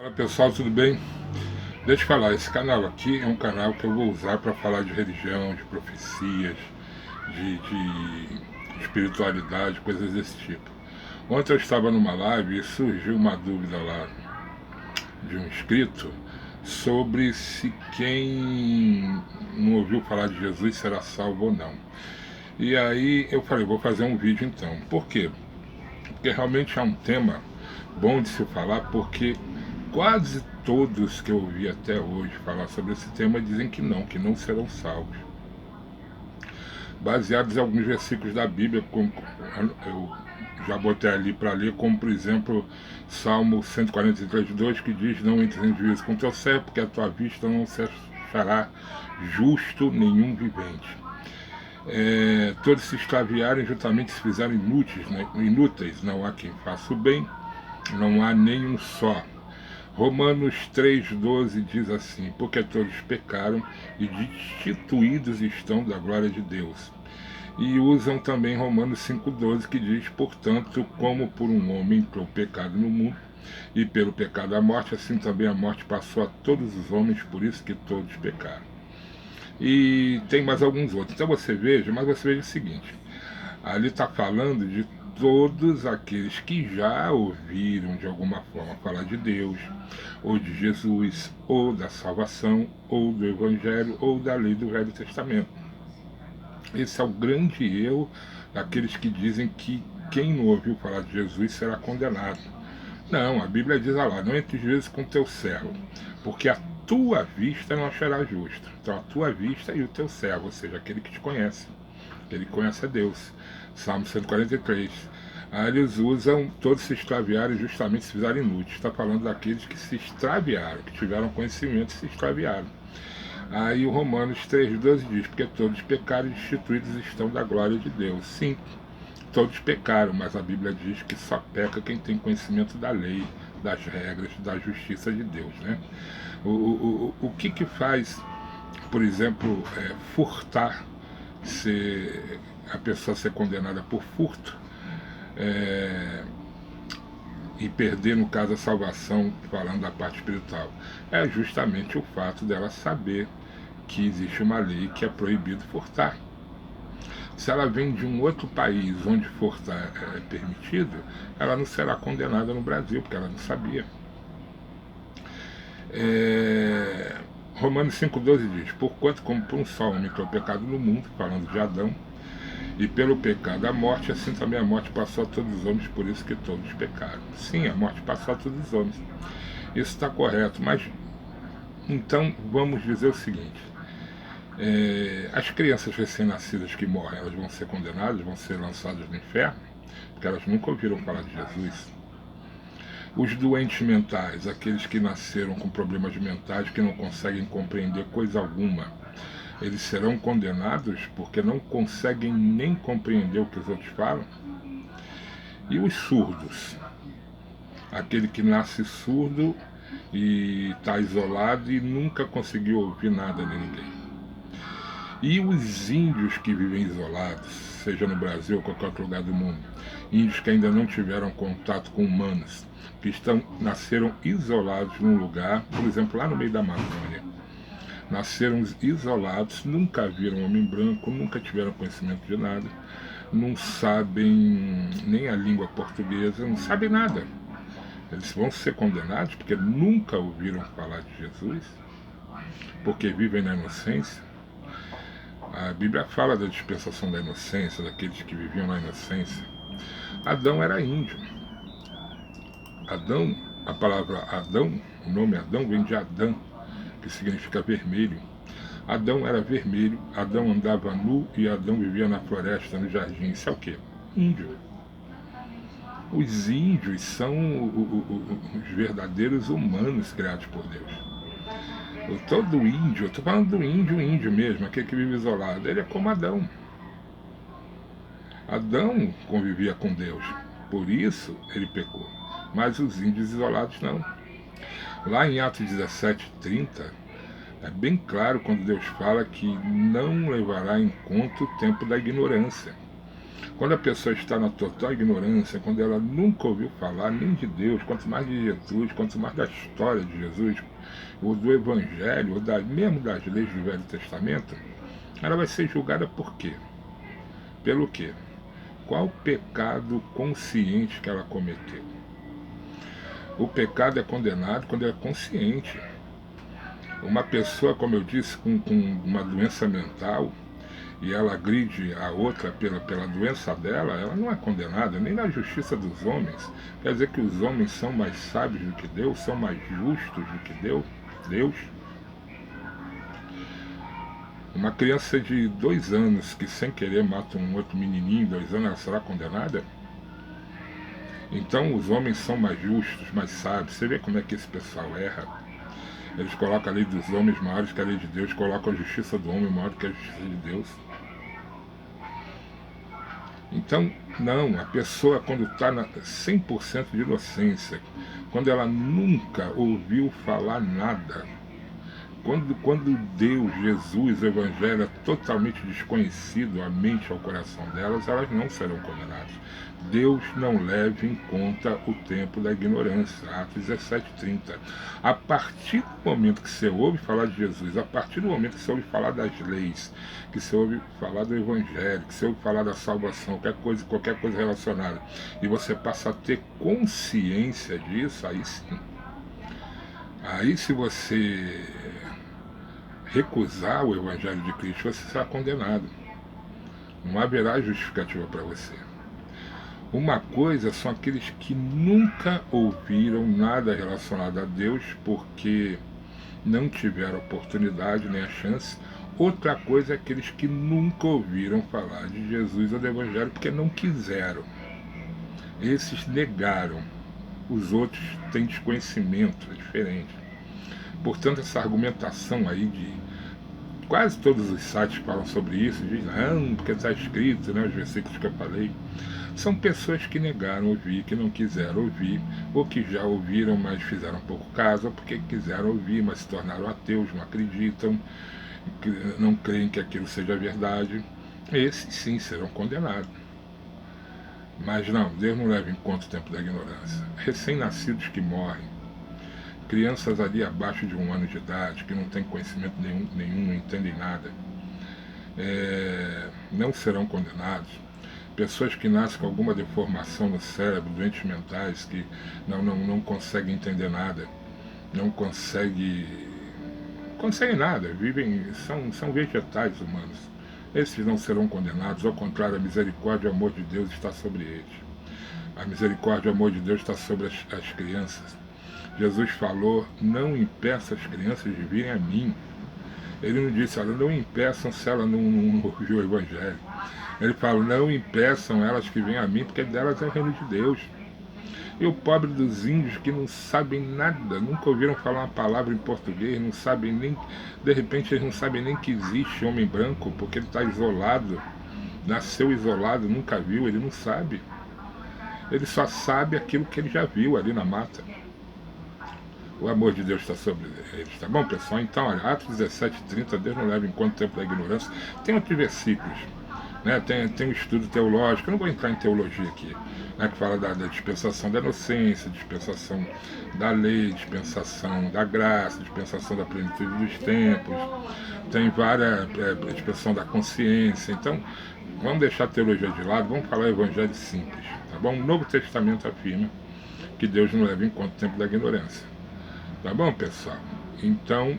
Olá pessoal, tudo bem? Deixa eu falar, esse canal aqui é um canal que eu vou usar para falar de religião, de profecias, de espiritualidade, coisas desse tipo. Ontem eu estava numa live e surgiu uma dúvida lá de um inscrito sobre se quem não ouviu falar de Jesus será salvo ou não. E aí eu falei, vou fazer um vídeo então. Por quê? Porque realmente é um tema bom de se falar, porque quase todos que eu ouvi até hoje falar sobre esse tema dizem que não serão salvos. Baseados em alguns versículos da Bíblia, como eu já botei ali para ler, como por exemplo Salmo 143:2, que diz: Não entres em juízo com teu servo, porque a tua vista não se achará justo nenhum vivente. Todos se extraviarem, justamente se fizerem inúteis, não há quem faça o bem, não há nenhum só. Romanos 3,12 diz assim: Porque todos pecaram e destituídos estão da glória de Deus. E usam também Romanos 5,12, que diz: Portanto, como por um homem entrou o pecado no mundo, e pelo pecado a morte, assim também a morte passou a todos os homens, por isso que todos pecaram. E tem mais alguns outros. Então você veja, mas você veja o seguinte: ali está falando de todos aqueles que já ouviram de alguma forma falar de Deus, ou de Jesus, ou da salvação, ou do Evangelho, ou da lei do Velho Testamento. Esse é o grande erro daqueles que dizem que quem não ouviu falar de Jesus será condenado. Não, a Bíblia diz lá, não entre juízo com teu servo, porque a tua vista não será justa. Então a tua vista e o teu servo, ou seja, aquele que te conhece, aquele que conhece a Deus. Salmo 143. Aí eles usam todos se extraviaram e justamente se fizeram inúteis. Está falando daqueles que se extraviaram, que tiveram conhecimento e se extraviaram. Aí o Romanos 3,12 diz: Porque todos pecaram e destituídos estão da glória de Deus. Sim, todos pecaram, mas a Bíblia diz que só peca quem tem conhecimento da lei, das regras, da justiça de Deus, né? O que faz, por exemplo, furtar, a pessoa ser condenada por furto, e perder, no caso, a salvação, falando da parte espiritual, é justamente o fato dela saber que existe uma lei que é proibido furtar. Se ela vem de um outro país onde furtar é permitido, ela não será condenada no Brasil, porque ela não sabia. Romanos 5,12 diz: Porquanto, como por um só homem entrou o pecado no mundo, falando de Adão, e pelo pecado a morte, assim também a morte passou a todos os homens, por isso que todos pecaram. Sim, a morte passou a todos os homens. Isso está correto, mas então vamos dizer o seguinte: as crianças recém-nascidas que morrem, elas vão ser condenadas, vão ser lançadas no inferno, porque elas nunca ouviram falar de Jesus. Os doentes mentais, aqueles que nasceram com problemas mentais, que não conseguem compreender coisa alguma, eles serão condenados porque não conseguem nem compreender o que os outros falam? E os surdos? Aquele que nasce surdo e está isolado e nunca conseguiu ouvir nada de ninguém. E os índios que vivem isolados, seja no Brasil ou qualquer outro lugar do mundo, índios que ainda não tiveram contato com humanos, que nasceram isolados num lugar, por exemplo, lá no meio da Amazônia, nasceram isolados, nunca viram homem branco, nunca tiveram conhecimento de nada, não sabem nem a língua portuguesa, não sabem nada. Eles vão ser condenados porque nunca ouviram falar de Jesus, porque vivem na inocência. A Bíblia fala da dispensação da inocência, daqueles que viviam na inocência. Adão era índio. Adão, a palavra Adão, o nome Adão vem de Adã, que significa vermelho. Adão era vermelho, Adão andava nu e Adão vivia na floresta, no jardim. Isso é o quê? Índio. Os índios são os verdadeiros humanos criados por Deus. Todo índio, eu estou falando do índio mesmo, aquele que vive isolado, ele é como Adão. Adão convivia com Deus, por isso ele pecou. Mas os índios isolados não. Lá em Atos 17:30, é bem claro quando Deus fala que não levará em conta o tempo da ignorância. Quando a pessoa está na total ignorância, quando ela nunca ouviu falar nem de Deus, quanto mais de Jesus, quanto mais da história de Jesus, ou do Evangelho, ou mesmo das leis do Velho Testamento, ela vai ser julgada por quê? Pelo quê? Qual pecado consciente que ela cometeu? O pecado é condenado quando é consciente. Uma pessoa, como eu disse, com uma doença mental, e ela agride a outra pela doença dela, ela não é condenada, nem na justiça dos homens. Quer dizer que os homens são mais sábios do que Deus, são mais justos do que Deus. Uma criança de 2 anos que sem querer mata um outro menininho, 2 anos, ela será condenada? Então os homens são mais justos, mais sábios. Você vê como é que esse pessoal erra? Eles colocam a lei dos homens maiores que a lei de Deus, colocam a justiça do homem maior que a justiça de Deus. Então, não, a pessoa quando está 100% de inocência, quando ela nunca ouviu falar nada, quando Deus, Jesus, o Evangelho é totalmente desconhecido à mente, ao coração delas, elas não serão condenadas. Deus não leva em conta o tempo da ignorância. Atos 17:30. A partir do momento que você ouve falar de Jesus, a partir do momento que você ouve falar das leis, que você ouve falar do Evangelho, que você ouve falar da salvação, qualquer coisa relacionada, e você passa a ter consciência disso, aí sim. Aí se você recusar o Evangelho de Cristo, você será condenado. Não haverá justificativa para você. Uma coisa são aqueles que nunca ouviram nada relacionado a Deus porque não tiveram oportunidade nem a chance. Outra coisa é aqueles que nunca ouviram falar de Jesus ou do Evangelho porque não quiseram. Esses negaram. Os outros têm desconhecimento, é diferente. Portanto, essa argumentação aí de quase todos os sites que falam sobre isso, dizem, não, porque está escrito, né, os versículos que eu falei, são pessoas que negaram ouvir, que não quiseram ouvir, ou que já ouviram, mas fizeram pouco caso, ou porque quiseram ouvir, mas se tornaram ateus, não acreditam, não creem que aquilo seja verdade. Esses sim serão condenados. Mas não, Deus não leva em conta o tempo da ignorância. Recém-nascidos que morrem, crianças ali abaixo de 1 ano de idade, que não têm conhecimento nenhum, não entendem nada, não serão condenados. Pessoas que nascem com alguma deformação no cérebro, doentes mentais, que não conseguem entender nada, não conseguem nada, são vegetais humanos. Esses não serão condenados, ao contrário, a misericórdia e o amor de Deus está sobre eles. A misericórdia e o amor de Deus está sobre as crianças. Jesus falou, não impeça as crianças de virem a mim. Ele não disse, olha, não impeçam se ela não ouviu o Evangelho. Ele fala, não impeçam elas que venham a mim, porque delas é o reino de Deus. E o pobre dos índios que não sabem nada, nunca ouviram falar uma palavra em português, não sabem nem, de repente eles não sabem nem que existe homem branco, porque ele está isolado, nasceu isolado, nunca viu, ele não sabe. Ele só sabe aquilo que ele já viu ali na mata. O amor de Deus está sobre eles, tá bom, pessoal? Então, olha, Atos 17:30, Deus não leva em conta o tempo da ignorância. Tem outros versículos, né? Tem um estudo teológico, eu não vou entrar em teologia aqui, né? Que fala da dispensação da inocência, dispensação da lei, dispensação da graça, dispensação da plenitude dos tempos, tem várias, dispensação da consciência. Então, vamos deixar a teologia de lado, vamos falar o evangelho simples, tá bom? O Novo Testamento afirma que Deus não leva em conta o tempo da ignorância. Tá bom, pessoal? Então,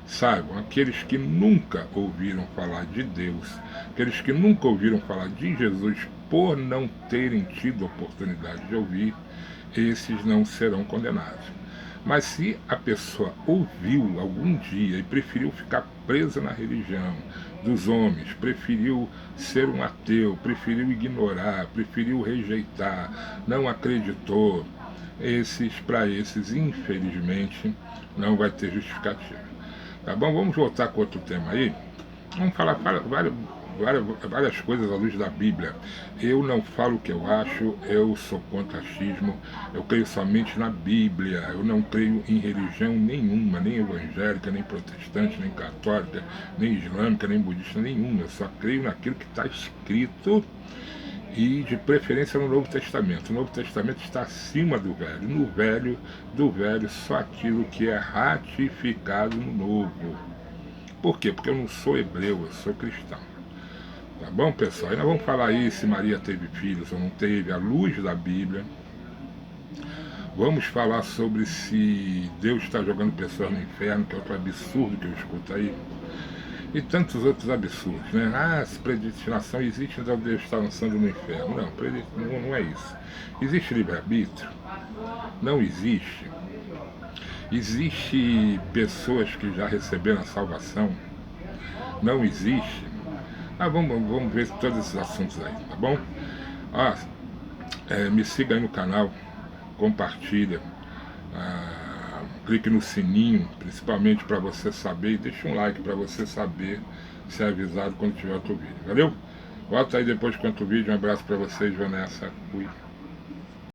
saibam, aqueles que nunca ouviram falar de Deus, aqueles que nunca ouviram falar de Jesus por não terem tido oportunidade de ouvir, esses não serão condenados. Mas se a pessoa ouviu algum dia e preferiu ficar presa na religião dos homens, preferiu ser um ateu, preferiu ignorar, preferiu rejeitar, não acreditou, para esses, infelizmente, não vai ter justificativa. Tá bom? Vamos voltar com outro tema aí. Vamos falar várias coisas à luz da Bíblia. Eu não falo o que eu acho, eu sou contra achismo, eu creio somente na Bíblia, eu não creio em religião nenhuma, nem evangélica, nem protestante, nem católica, nem islâmica, nem budista nenhuma. Eu só creio naquilo que está escrito e de preferência no Novo Testamento. O Novo Testamento está acima do Velho. No Velho, do Velho, só aquilo que é ratificado no Novo. Por quê? Porque eu não sou hebreu, eu sou cristão. Tá bom, pessoal? E nós vamos falar aí se Maria teve filhos ou não teve, à luz da Bíblia. Vamos falar sobre se Deus está jogando pessoas no inferno, que é outro absurdo que eu escuto aí. E tantos outros absurdos, né? Ah, se predestinação existe, então Deus está lançando no inferno. Não, não é isso. Existe livre-arbítrio? Não existe. Existe pessoas que já receberam a salvação? Não existe. Ah, vamos ver todos esses assuntos aí, tá bom? Ah, me siga aí no canal, compartilha, clique no sininho, principalmente para você saber, e deixa um like para você saber ser avisado quando tiver outro vídeo, valeu? Volta aí depois com outro vídeo, um abraço para vocês, Vanessa, fui.